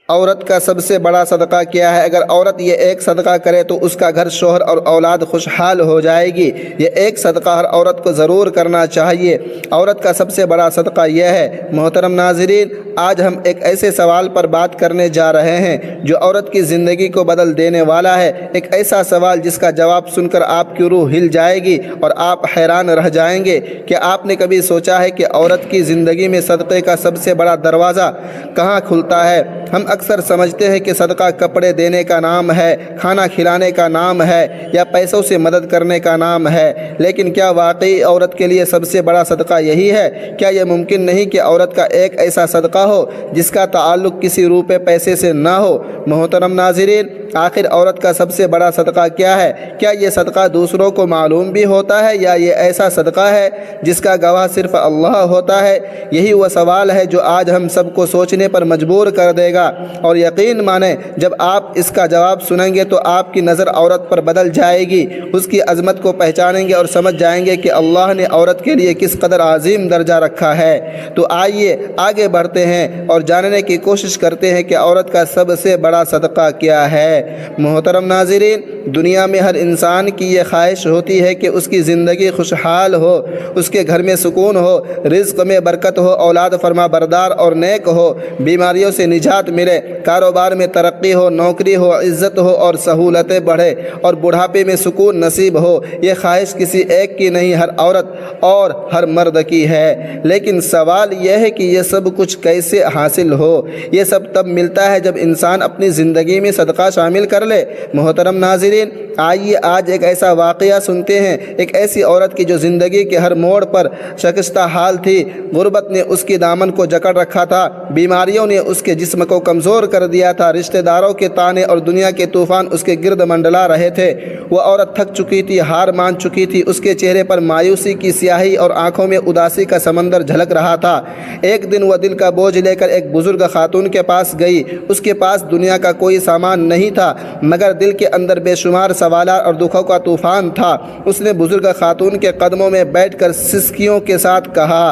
عورت کا سب سے بڑا صدقہ کیا ہے؟ اگر عورت یہ ایک صدقہ کرے تو اس کا گھر، شوہر اور اولاد خوشحال ہو جائے گی۔ یہ ایک صدقہ ہر عورت کو ضرور کرنا چاہیے۔ عورت کا سب سے بڑا صدقہ یہ ہے۔ محترم ناظرین، آج ہم ایک ایسے سوال پر بات کرنے جا رہے ہیں جو عورت کی زندگی کو بدل دینے والا ہے۔ ایک ایسا سوال جس کا جواب سن کر آپ کی روح ہل جائے گی اور آپ حیران رہ جائیں گے۔ کیا آپ نے کبھی سوچا ہے کہ عورت کی زندگی میں صدقے کا سب سے بڑا دروازہ کہاں کھلتا ہے؟ ہم اکثر سمجھتے ہیں کہ صدقہ کپڑے دینے کا نام ہے، کھانا کھلانے کا نام ہے یا پیسوں سے مدد کرنے کا نام ہے، لیکن کیا واقعی عورت کے لیے سب سے بڑا صدقہ یہی ہے؟ کیا یہ ممکن نہیں کہ عورت کا ایک ایسا صدقہ ہو جس کا تعلق کسی روپے پیسے سے نہ ہو؟ محترم ناظرین، آخر عورت کا سب سے بڑا صدقہ کیا ہے؟ کیا یہ صدقہ دوسروں کو معلوم بھی ہوتا ہے یا یہ ایسا صدقہ ہے جس کا گواہ صرف اللہ ہوتا ہے؟ یہی وہ سوال ہے جو آج ہم سب کو سوچنے پر مجبور کر دے گا، اور یقین مانیں جب آپ اس کا جواب سنیں گے تو آپ کی نظر عورت پر بدل جائے گی، اس کی عظمت کو پہچانیں گے اور سمجھ جائیں گے کہ اللہ نے عورت کے لیے کس قدر عظیم درجہ رکھا ہے۔ تو آئیے آگے بڑھتے ہیں اور جاننے کی کوشش کرتے ہیں کہ عورت کا سب سے بڑا صدقہ کیا ہے۔ محترم ناظرین، دنیا میں ہر انسان کی یہ خواہش ہوتی ہے کہ اس کی زندگی خوشحال ہو، اس کے گھر میں سکون ہو، رزق میں برکت ہو، اولاد فرما بردار اور نیک ہو، بیماریوں سے نجات ملے، کاروبار میں ترقی ہو، نوکری ہو، عزت ہو اور سہولتیں بڑھے اور بڑھاپے میں سکون نصیب ہو۔ یہ خواہش کسی ایک کی نہیں، ہر عورت اور ہر مرد کی ہے۔ لیکن سوال یہ ہے کہ یہ سب کچھ کیسے حاصل ہو؟ یہ سب تب ملتا ہے جب انسان اپنی زندگی میں صدقہ شامل کر لے۔ محترم ناظرین، آئیے آج ایک ایسا واقعہ سنتے ہیں، ایک ایسی عورت کی جو زندگی کے ہر موڑ پر شکستہ حال تھی۔ غربت نے اس کی دامن کو جکڑ رکھا تھا، بیماریوں نے اس کے جسم کو کمزور کر دیا تھا، رشتہ داروں کے طعنے اور دنیا کے طوفان اس کے گرد منڈلا رہے تھے۔ وہ عورت تھک چکی تھی، ہار مان چکی تھی، اس کے چہرے پر مایوسی کی سیاہی اور آنکھوں میں اداسی کا سمندر جھلک رہا تھا۔ ایک دن وہ دل کا بوجھ لے کر ایک بزرگ خاتون کے پاس گئی۔ اس کے پاس دنیا کا کوئی سامان نہیں تھا، مگر دل کے اندر بے شمار سوالات اور دکھوں کا طوفان تھا۔ اس نے بزرگ خاتون کے قدموں میں بیٹھ کر سسکیوں کے ساتھ کہا،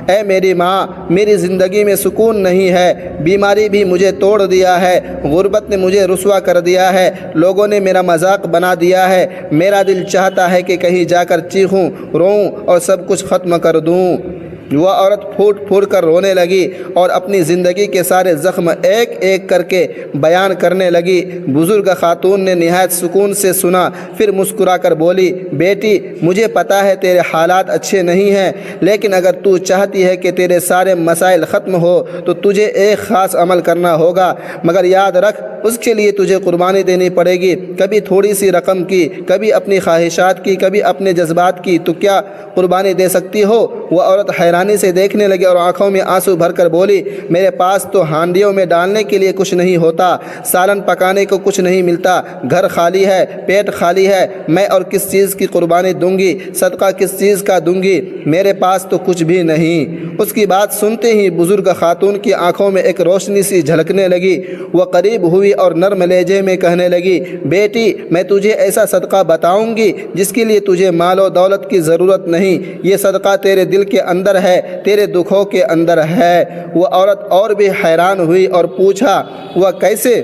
اے میری ماں، میری زندگی میں سکون نہیں ہے، بیماری بھی مجھے توڑ دیا ہے، غربت نے مجھے رسوا کر دیا ہے، لوگوں نے میرا مذاق بنا دیا ہے، میرا دل چاہتا ہے کہ کہیں جا کر چیخوں، روؤں اور سب کچھ ختم کر دوں۔ وہ عورت پھوٹ پھوٹ کر رونے لگی اور اپنی زندگی کے سارے زخم ایک ایک کر کے بیان کرنے لگی۔ بزرگ خاتون نے نہایت سکون سے سنا، پھر مسکرا کر بولی، بیٹی، مجھے پتہ ہے تیرے حالات اچھے نہیں ہیں، لیکن اگر تو چاہتی ہے کہ تیرے سارے مسائل ختم ہو تو تجھے ایک خاص عمل کرنا ہوگا، مگر یاد رکھ اس کے لیے تجھے قربانی دینی پڑے گی، کبھی تھوڑی سی رقم کی، کبھی اپنی خواہشات کی، کبھی اپنے جذبات کی۔ تو کیا قربانی دے سکتی ہو؟ وہ عورت حیرانی سے دیکھنے لگی اور آنکھوں میں آنسو بھر کر بولی، میرے پاس تو ہانڈیوں میں ڈالنے کے لیے کچھ نہیں ہوتا، سالن پکانے کو کچھ نہیں ملتا، گھر خالی ہے، پیٹ خالی ہے، میں اور کس چیز کی قربانی دوں گی؟ صدقہ کس چیز کا دوں گی؟ میرے پاس تو کچھ بھی نہیں۔ اس کی بات سنتے ہی بزرگ خاتون کی آنکھوں میں ایک روشنی سی جھلکنے لگی۔ وہ قریب ہوئی اور نرم لہجے میں کہنے لگی، بیٹی، میں تجھے ایسا صدقہ بتاؤں گی جس کے لیے تجھے مال و دولت کی ضرورت نہیں، یہ صدقہ تیرے دل کے اندر ہے، تیرے دکھوں کے اندر ہے۔ وہ عورت اور بھی حیران ہوئی اور پوچھا، وہ کیسے؟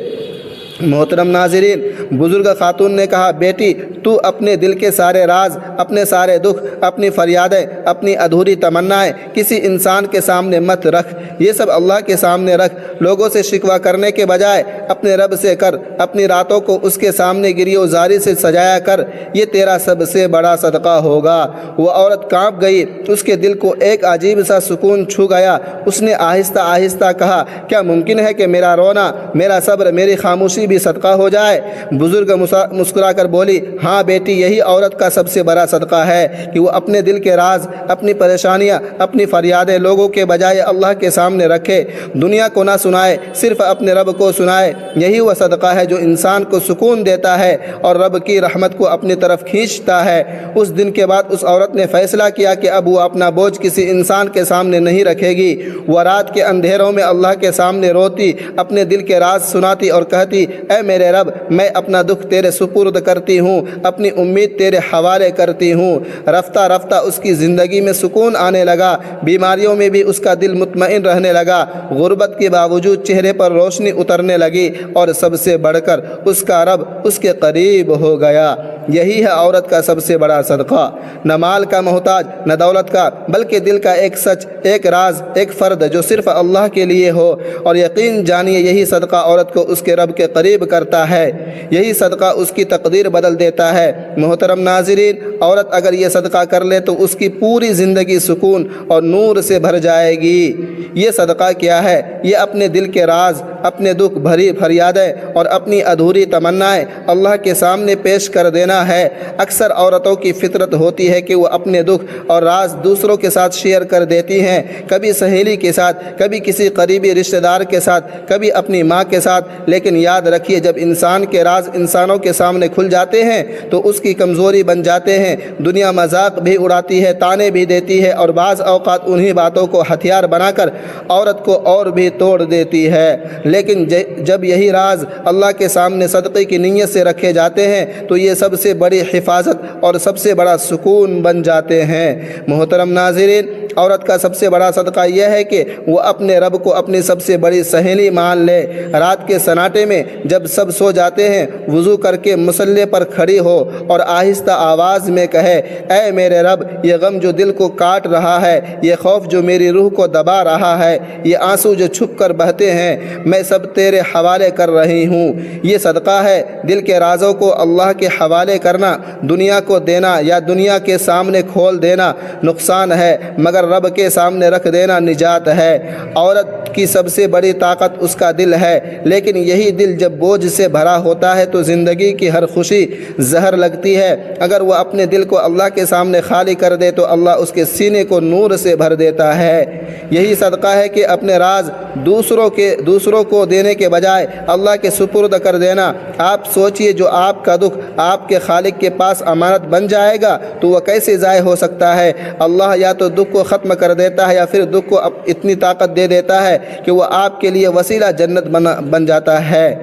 محترم ناظرین، بزرگ خاتون نے کہا، بیٹی، تو اپنے دل کے سارے راز، اپنے سارے دکھ، اپنی فریادیں، اپنی ادھوری تمنائیں کسی انسان کے سامنے مت رکھ، یہ سب اللہ کے سامنے رکھ۔ لوگوں سے شکوہ کرنے کے بجائے اپنے رب سے کر، اپنی راتوں کو اس کے سامنے گری و زاری سے سجایا کر، یہ تیرا سب سے بڑا صدقہ ہوگا۔ وہ عورت کانپ گئی، اس کے دل کو ایک عجیب سا سکون چھو گیا۔ اس نے آہستہ آہستہ کہا، کیا ممکن ہے کہ میرا رونا، میرا صبر، میری خاموشی بھی صدقہ ہو جائے؟ بزرگ مسکرا کر بولی، ہاں بیٹی، یہی عورت کا سب سے بڑا صدقہ ہے کہ وہ اپنے دل کے راز، اپنی پریشانیاں، اپنی فریادیں لوگوں کے بجائے اللہ کے سامنے رکھے، دنیا کو نہ سنائے، صرف اپنے رب کو سنائے۔ یہی وہ صدقہ ہے جو انسان کو سکون دیتا ہے اور رب کی رحمت کو اپنی طرف کھینچتا ہے۔ اس دن کے بعد اس عورت نے فیصلہ کیا کہ اب وہ اپنا بوجھ کسی انسان کے سامنے نہیں رکھے گی۔ وہ رات کے اندھیروں میں اللہ کے سامنے روتی، اپنے دل کے راز سناتی اور کہتی، اے میرے رب میں اپنا دکھ تیرے سپرد کرتی ہوں، اپنی امید تیرے حوالے کرتی ہوں۔ رفتہ رفتہ اس کی زندگی میں سکون آنے لگا، بیماریوں میں بھی اس کا دل مطمئن رہنے لگا، غربت کے باوجود چہرے پر روشنی اترنے لگی، اور سب سے بڑھ کر اس کا رب اس کے قریب ہو گیا۔ یہی ہے عورت کا سب سے بڑا صدقہ، نہ مال کا محتاج نہ دولت کا، بلکہ دل کا ایک سچ، ایک راز، ایک فرد جو صرف اللہ کے لیے ہو۔ اور یقین جانیے یہی صدقہ عورت کو اس کے رب کے قریب کرتا ہے، یہی صدقہ اس کی تقدیر بدل دیتا ہے۔ محترم ناظرین، عورت اگر یہ صدقہ کر لے تو اس کی پوری زندگی سکون اور نور سے بھر جائے گی۔ یہ صدقہ کیا ہے؟ یہ اپنے دل کے راز، اپنے دکھ بھری فریادیں اور اپنی ادھوری تمنائیں اللہ کے سامنے پیش کر دینا ہے۔ اکثر عورتوں کی فطرت ہوتی ہے کہ وہ اپنے دکھ اور راز دوسروں کے ساتھ شیئر کر دیتی ہیں، کبھی سہیلی کے ساتھ، کبھی کسی قریبی رشتہ دار کے ساتھ، کبھی اپنی ماں کے ساتھ۔ لیکن یاد رکھیے جب انسان کے راز انسانوں کے سامنے کھل جاتے ہیں تو اس کی کمزوری بن جاتے ہیں۔ دنیا مذاق بھی اڑاتی ہے، طعنے بھی دیتی ہے، اور بعض اوقات انہی باتوں کو ہتھیار بنا کر عورت کو اور بھی توڑ دیتی ہے۔ لیکن جب یہی راز اللہ کے سامنے صدقے کی نیت سے رکھے جاتے ہیں تو یہ سب سے بڑی حفاظت اور سب سے بڑا سکون بن جاتے ہیں۔ محترم ناظرین، عورت کا سب سے بڑا صدقہ یہ ہے کہ وہ اپنے رب کو اپنی سب سے بڑی سہیلی مان لے۔ رات کے سناٹے میں جب سب سو جاتے ہیں، وضو کر کے مصلی پر کھڑی ہو اور آہستہ آواز میں کہے، اے میرے رب، یہ غم جو دل کو کاٹ رہا ہے، یہ خوف جو میری روح کو دبا رہا ہے، یہ آنسو جو چھپ کر بہتے ہیں، میں سب تیرے حوالے کر رہی ہوں۔ یہ صدقہ ہے۔ دل کے رازوں کو اللہ کے حوالے کرنا دنیا کو دینا یا دنیا کے سامنے کھول دینا نقصان ہے، مگر رب کے سامنے رکھ دینا نجات ہے۔ عورت کی سب سے بڑی طاقت اس کا دل ہے، لیکن یہی دل جب بوجھ سے بھرا ہوتا ہے تو زندگی کی ہر خوشی زہر لگتی ہے۔ اگر وہ اپنے دل کو اللہ کے سامنے خالی کر دے تو اللہ اس کے سینے کو نور سے بھر دیتا ہے۔ یہی صدقہ ہے کہ اپنے راز دوسروں کو دینے کے بجائے اللہ کے سپرد کر دینا۔ آپ سوچئے جو آپ کا دکھ آپ کے خالق کے پاس امانت بن جائے گا تو وہ کیسے ضائع ہو سکتا ہے؟ اللہ یا تو دکھ کو ختم کر دیتا ہے یا پھر دکھ کو اتنی طاقت دے دیتا ہے کہ وہ آپ کے لیے وسیلہ جنت بن جاتا ہے۔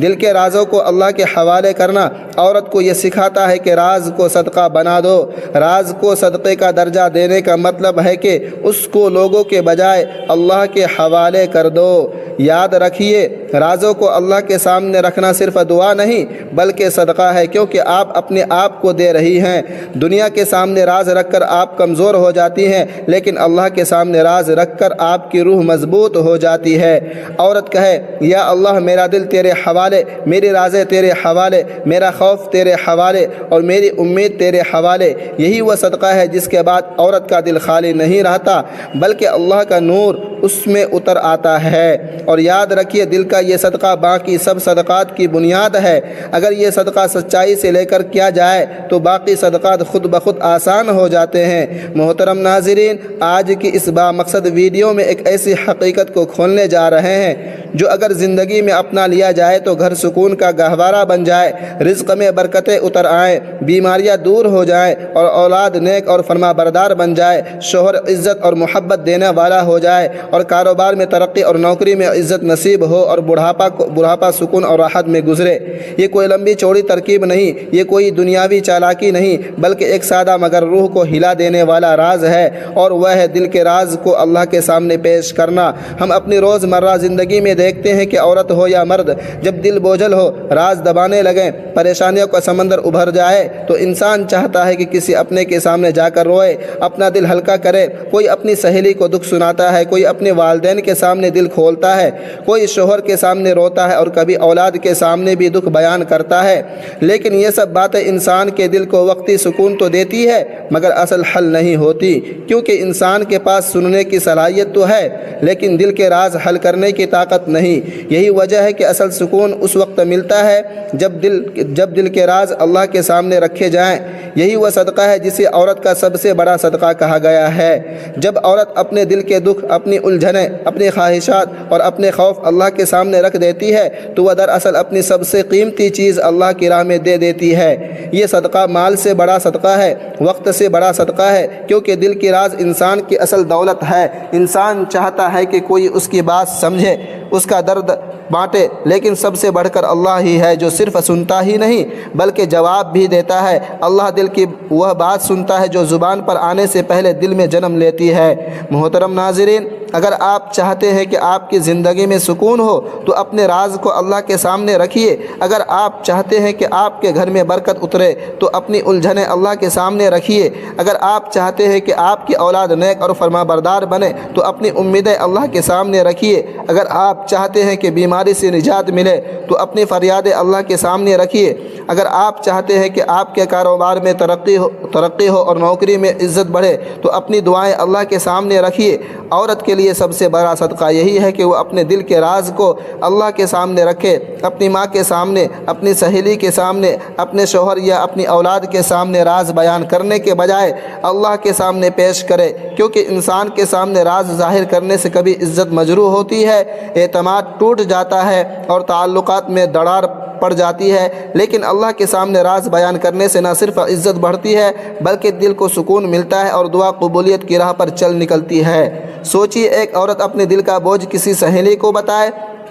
دل کے رازوں کو اللہ کے حوالے کرنا عورت کو یہ سکھاتا ہے کہ راز کو صدقہ بنا دو۔ راز کو صدقے کا درجہ دینے کا مطلب ہے کہ اس کو لوگوں کے بجائے اللہ کے حوالے کر دو۔ یاد رکھیے رازوں کو اللہ کے سامنے رکھنا صرف دعا نہیں بلکہ صدقہ ہے، کیونکہ آپ اپنے آپ کو دے رہی ہیں۔ دنیا کے سامنے راز رکھ کر آپ کمزور ہو جاتی ہیں، لیکن اللہ کے سامنے راز رکھ کر آپ کی روح مضبوط ہو جاتی ہے۔ عورت کہے، یا اللہ میرا دل تیرے حوالے، میری رازیں تیرے حوالے، میرا خوف تیرے حوالے اور میری امید تیرے حوالے۔ یہی وہ صدقہ ہے جس کے بعد عورت کا دل خالی نہیں رہتا بلکہ اللہ کا نور اس میں اتر آتا ہے۔ اور یاد رکھیے دل کا یہ صدقہ باقی سب صدقات کی بنیاد ہے۔ اگر یہ صدقہ سچائی سے لے کر کیا جائے تو باقی صدقات خود بخود آسان ہو جاتے ہیں۔ محترم ناظرین، آج کی اس بامقصد ویڈیو میں ایک ایسی حقیقت کو کھولنے جا رہے ہیں جو اگر زندگی میں اپنا لیا جائے تو گھر سکون کا گہوارہ بن جائے، رزق میں برکتیں اتر آئیں، بیماریاں دور ہو جائیں اور اولاد نیک اور فرما بردار بن جائے، شوہر عزت اور محبت دینے والا ہو جائے اور کاروبار میں ترقی اور نوکری میں عزت نصیب ہو اور بڑھاپا سکون اور راحت میں گزرے۔ یہ کوئی لمبی چوڑی ترکیب نہیں، یہ کوئی دنیاوی چالاکی نہیں، بلکہ ایک سادہ مگر روح کو ہلا دینے والا راز ہے، اور وہ ہے دل کے راز کو اللہ کے سامنے پیش کرنا۔ ہم اپنی روزمرہ زندگی میں دیکھتے ہیں کہ عورت ہو یا مرد، جب دل بوجھل ہو، راز دبانے لگیں، پریشانیوں کا سمندر ابھر جائے تو انسان چاہتا ہے کہ کسی اپنے کے سامنے جا کر روئے، اپنا دل ہلکا کرے۔ کوئی اپنی سہیلی کو دکھ سناتا ہے، کوئی اپنے والدین کے سامنے دل کھولتا ہے، کوئی شوہر کے سامنے روتا ہے اور کبھی اولاد کے سامنے بھی دکھ بیان کرتا ہے۔ لیکن یہ سب باتیں انسان کے دل کو وقتی سکون تو دیتی ہے مگر اصل حل نہیں ہوتی، کیونکہ انسان کے پاس سننے کی صلاحیت تو ہے لیکن دل کے راز حل کرنے کی طاقت نہیں۔ یہی وجہ ہے کہ اصل سکون اس وقت ملتا ہے جب دل کے راز اللہ کے سامنے رکھے جائیں۔ یہی وہ صدقہ ہے جسے عورت کا سب سے بڑا صدقہ کہا گیا ہے۔ جب عورت اپنے دل کے دکھ، اپنی الجھنیں، اپنی خواہشات اور اپنے خوف اللہ کے سامنے رکھ دیتی ہے تو وہ دراصل اپنی سب سے قیمتی چیز اللہ کی راہ میں دے دیتی ہے۔ یہ صدقہ مال سے بڑا صدقہ ہے، وقت سے بڑا صدقہ ہے، کیونکہ دل کی راز انسان کی اصل دولت ہے۔ انسان چاہتا ہے کہ کوئی اس کی بات سمجھے، اس کا درد بانٹے، لیکن سب سے بڑھ کر اللہ ہی ہے جو صرف سنتا ہی نہیں بلکہ جواب بھی دیتا ہے۔ اللہ دل کی وہ بات سنتا ہے جو زبان پر آنے سے پہلے دل میں جنم لیتی ہے۔ محترم ناظرین، اگر آپ چاہتے ہیں کہ آپ کی زندگی میں سکون ہو تو اپنے راز کو اللہ کے سامنے رکھیے۔ اگر آپ چاہتے ہیں کہ آپ کے گھر میں برکت اترے تو اپنی الجھنیں اللہ کے سامنے رکھیے۔ اگر آپ چاہتے ہیں کہ آپ کی اولاد نیک اور فرمانبردار بنے تو اپنی امیدیں اللہ کے سامنے رکھیے۔ اگر آپ چاہتے ہیں کہ بیماری سے نجات ملے تو اپنی فریادیں اللہ کے سامنے رکھیے۔ اگر آپ چاہتے ہیں کہ آپ کے کاروبار میں ترقی ہو اور نوکری میں عزت بڑھے تو اپنی دعائیں اللہ کے سامنے رکھیے۔ عورت کے لیے سب سے بڑا صدقہ یہی ہے کہ وہ اپنے دل کے راز کو اللہ کے سامنے رکھے، اپنی ماں کے سامنے، اپنی سہیلی کے سامنے، اپنے شوہر یا اپنی اولاد کے سامنے راز بیان کرنے کے بجائے اللہ کے سامنے پیش کرے، کیونکہ انسان کے سامنے راز ظاہر کرنے سے کبھی عزت مجروح ہوتی ہے، اعتماد ٹوٹ جاتا ہے اور تعلقات میں دراڑ پڑ جاتی ہے۔ لیکن اللہ کے سامنے راز بیان کرنے سے نہ صرف عزت بڑھتی ہے بلکہ دل کو سکون ملتا ہے اور دعا قبولیت کی راہ پر چل نکلتی ہے۔ سوچیے، ایک عورت اپنے دل کا بوجھ کسی سہیلی کو بتائے،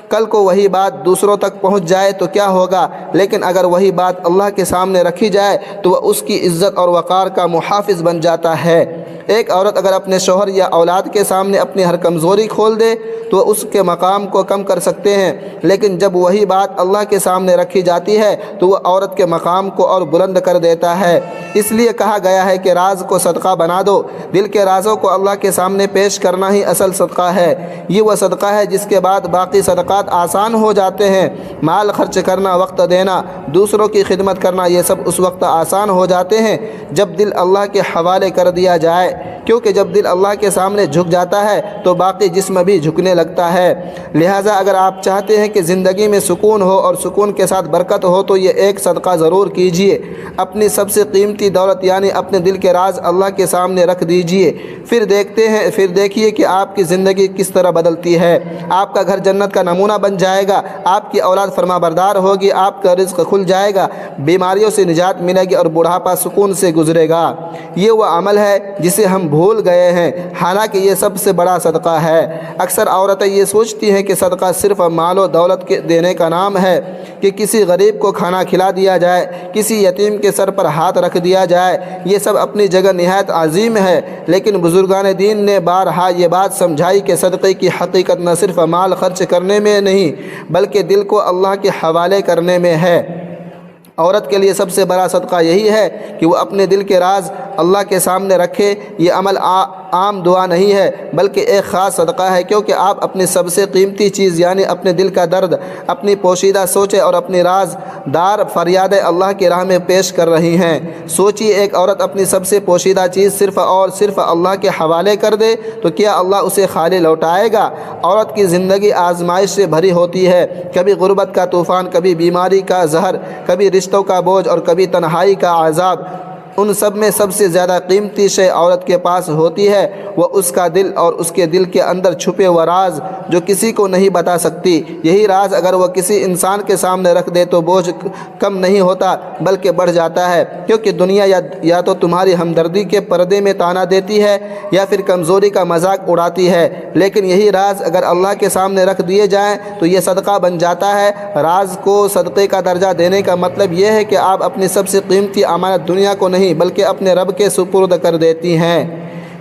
کل کو وہی بات دوسروں تک پہنچ جائے تو کیا ہوگا؟ لیکن اگر وہی بات اللہ کے سامنے رکھی جائے تو وہ اس کی عزت اور وقار کا محافظ بن جاتا ہے۔ ایک عورت اگر اپنے شوہر یا اولاد کے سامنے اپنی ہر کمزوری کھول دے تو وہ اس کے مقام کو کم کر سکتے ہیں، لیکن جب وہی بات اللہ کے سامنے رکھی جاتی ہے تو وہ عورت کے مقام کو اور بلند کر دیتا ہے۔ اس لیے کہا گیا ہے کہ راز کو صدقہ بنا دو۔ دل کے رازوں کو اللہ کے سامنے پیش کرنا ہی اصل صدقہ ہے۔ یہ وہ صدقہ ہے جس کے بعد باقی صدقات آسان ہو جاتے ہیں۔ مال خرچ کرنا، وقت دینا، دوسروں کی خدمت کرنا، یہ سب اس وقت آسان ہو جاتے ہیں جب دل اللہ کے حوالے کر دیا جائے، کیونکہ جب دل اللہ کے سامنے جھک جاتا ہے تو باقی جسم بھی جھکنے لگتا ہے۔ لہٰذا اگر آپ چاہتے ہیں کہ زندگی میں سکون ہو اور سکون کے ساتھ برکت ہو تو یہ ایک صدقہ ضرور کیجیے۔ اپنی سب سے قیمتی دولت یعنی اپنے دل کے راز اللہ کے سامنے رکھ دیجیے، پھر دیکھیے کہ آپ کی زندگی کس طرح بدلتی ہے۔ آپ کا گھر جنت کا نمونہ بن جائے گا، آپ کی اولاد فرمانبردار ہوگی، آپ کا رزق کھل جائے گا، بیماریوں سے نجات ملے گی اور بڑھاپا سکون سے گزرے گا۔ یہ وہ عمل ہے جسے ہم بھول گئے ہیں، حالانکہ یہ سب سے بڑا صدقہ ہے۔ اکثر عورتیں یہ سوچتی ہیں کہ صدقہ صرف مال و دولت کے دینے کا نام ہے، کہ کسی غریب کو کھانا کھلا دیا جائے، کسی یتیم کے سر پر ہاتھ رکھ دیا جائے۔ یہ سب اپنی جگہ نہایت عظیم ہے، لیکن بزرگان دین نے بارہا یہ بات سمجھائی کہ صدقے کی حقیقت نہ صرف مال خرچ کرنے میں نہیں بلکہ دل کو اللہ کے حوالے کرنے میں ہے۔ عورت کے لیے سب سے بڑا صدقہ یہی ہے کہ وہ اپنے دل کے راز اللہ کے سامنے رکھے۔ یہ عمل عام دعا نہیں ہے بلکہ ایک خاص صدقہ ہے، کیونکہ آپ اپنی سب سے قیمتی چیز یعنی اپنے دل کا درد، اپنی پوشیدہ سوچیں اور اپنی راز دار فریادیں اللہ کی راہ میں پیش کر رہی ہیں۔ سوچیے، ایک عورت اپنی سب سے پوشیدہ چیز صرف اور صرف اللہ کے حوالے کر دے تو کیا اللہ اسے خالی لوٹائے گا؟ عورت کی زندگی آزمائش سے بھری ہوتی ہے، کبھی غربت کا طوفان، کبھی بیماری کا زہر، کبھی رشتوں کا بوجھ اور کبھی تنہائی کا عذاب۔ ان سب میں سب سے زیادہ قیمتی شے عورت کے پاس ہوتی ہے، وہ اس کا دل اور اس کے دل کے اندر چھپے ہوئے راز جو کسی کو نہیں بتا سکتی۔ یہی راز اگر وہ کسی انسان کے سامنے رکھ دے تو بوجھ کم نہیں ہوتا بلکہ بڑھ جاتا ہے، کیونکہ دنیا یا تو تمہاری ہمدردی کے پردے میں تانا دیتی ہے یا پھر کمزوری کا مذاق اڑاتی ہے، لیکن یہی راز اگر اللہ کے سامنے رکھ دیے جائیں تو یہ صدقہ بن جاتا ہے۔ راز کو صدقے کا درجہ دینے کا مطلب یہ ہے کہ آپ اپنی سب سے قیمتی امانت دنیا کو نہیں بلکہ اپنے رب کے سپرد کر دیتی ہیں۔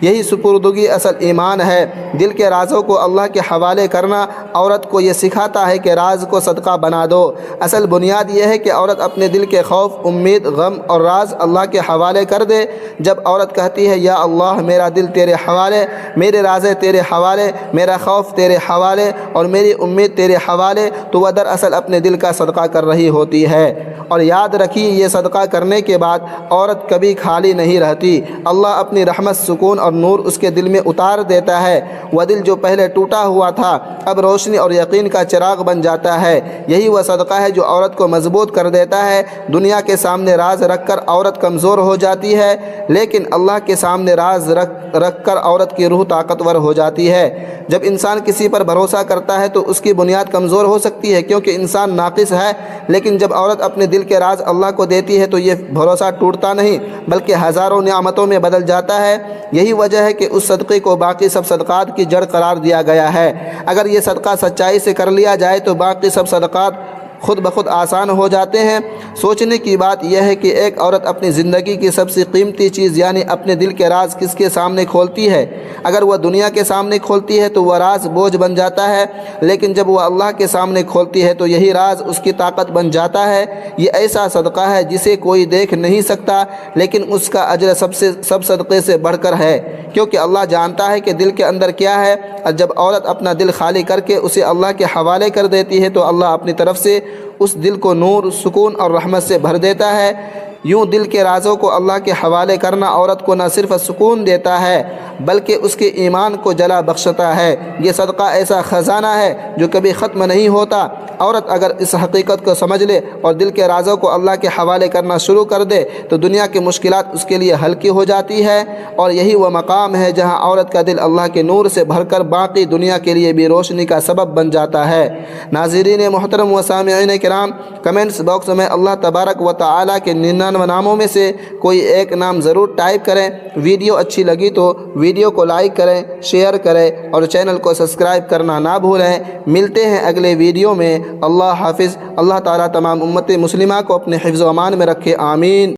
یہی سپردگی اصل ایمان ہے۔ دل کے رازوں کو اللہ کے حوالے کرنا عورت کو یہ سکھاتا ہے کہ راز کو صدقہ بنا دو۔ اصل بنیاد یہ ہے کہ عورت اپنے دل کے خوف، امید، غم اور راز اللہ کے حوالے کر دے۔ جب عورت کہتی ہے یا اللہ میرا دل تیرے حوالے، میرے رازیں تیرے حوالے، میرا خوف تیرے حوالے اور میری امید تیرے حوالے، تو وہ دراصل اپنے دل کا صدقہ کر رہی ہوتی ہے۔ اور یاد رکھیے یہ صدقہ کرنے کے بعد عورت کبھی خالی نہیں رہتی۔ اللہ اپنی رحمت، سکون اور نور اس کے دل میں اتار دیتا ہے۔ وہ دل جو پہلے ٹوٹا ہوا تھا اب روشنی اور یقین کا چراغ بن جاتا ہے۔ یہی وہ صدقہ ہے جو عورت کو مضبوط کر دیتا ہے۔ دنیا کے سامنے راز رکھ کر عورت کمزور ہو جاتی ہے، لیکن اللہ کے سامنے راز رکھ کر عورت کی روح طاقتور ہو جاتی ہے۔ جب انسان کسی پر بھروسہ کرتا ہے تو اس کی بنیاد کمزور ہو سکتی ہے، کیونکہ انسان ناقص ہے، لیکن جب عورت اپنے دل کے راز اللہ کو دیتی ہے تو یہ بھروسہ ٹوٹتا نہیں بلکہ ہزاروں نعمتوں میں بدل جاتا ہے۔ یہی وجہ ہے کہ اس صدقے کو باقی سب صدقات کی جڑ قرار دیا گیا ہے۔ اگر یہ صدقہ سچائی سے کر لیا جائے تو باقی سب صدقات خود بخود آسان ہو جاتے ہیں۔ سوچنے کی بات یہ ہے کہ ایک عورت اپنی زندگی کی سب سے قیمتی چیز یعنی اپنے دل کے راز کس کے سامنے کھولتی ہے؟ اگر وہ دنیا کے سامنے کھولتی ہے تو وہ راز بوجھ بن جاتا ہے، لیکن جب وہ اللہ کے سامنے کھولتی ہے تو یہی راز اس کی طاقت بن جاتا ہے۔ یہ ایسا صدقہ ہے جسے کوئی دیکھ نہیں سکتا، لیکن اس کا اجر سب صدقے سے بڑھ کر ہے، کیونکہ اللہ جانتا ہے کہ دل کے اندر کیا ہے، اور جب عورت اپنا دل خالی کر کے اسے اللہ کے حوالے کر دیتی ہے تو اللہ اپنی طرف سے اس دل کو نور، سکون اور رحمت سے بھر دیتا ہے۔ یوں دل کے رازوں کو اللہ کے حوالے کرنا عورت کو نہ صرف سکون دیتا ہے بلکہ اس کے ایمان کو جلا بخشتا ہے۔ یہ صدقہ ایسا خزانہ ہے جو کبھی ختم نہیں ہوتا۔ عورت اگر اس حقیقت کو سمجھ لے اور دل کے رازوں کو اللہ کے حوالے کرنا شروع کر دے تو دنیا کی مشکلات اس کے لیے ہلکی ہو جاتی ہے، اور یہی وہ مقام ہے جہاں عورت کا دل اللہ کے نور سے بھر کر باقی دنیا کے لیے بھی روشنی کا سبب بن جاتا ہے۔ ناظرین محترم و سامعین کرام، کمنٹس باکس میں اللہ تبارک و تعالیٰ کے 99 ناموں میں سے کوئی ایک نام ضرور ٹائپ کریں۔ ویڈیو اچھی لگی تو ویڈیو کو لائک کریں، شیئر کریں اور چینل کو سبسکرائب کرنا نہ بھولیں۔ ملتے ہیں اگلے ویڈیو میں۔ اللہ حافظ۔ اللہ تعالیٰ تمام امت مسلمہ کو اپنے حفظ و امان میں رکھے، آمین۔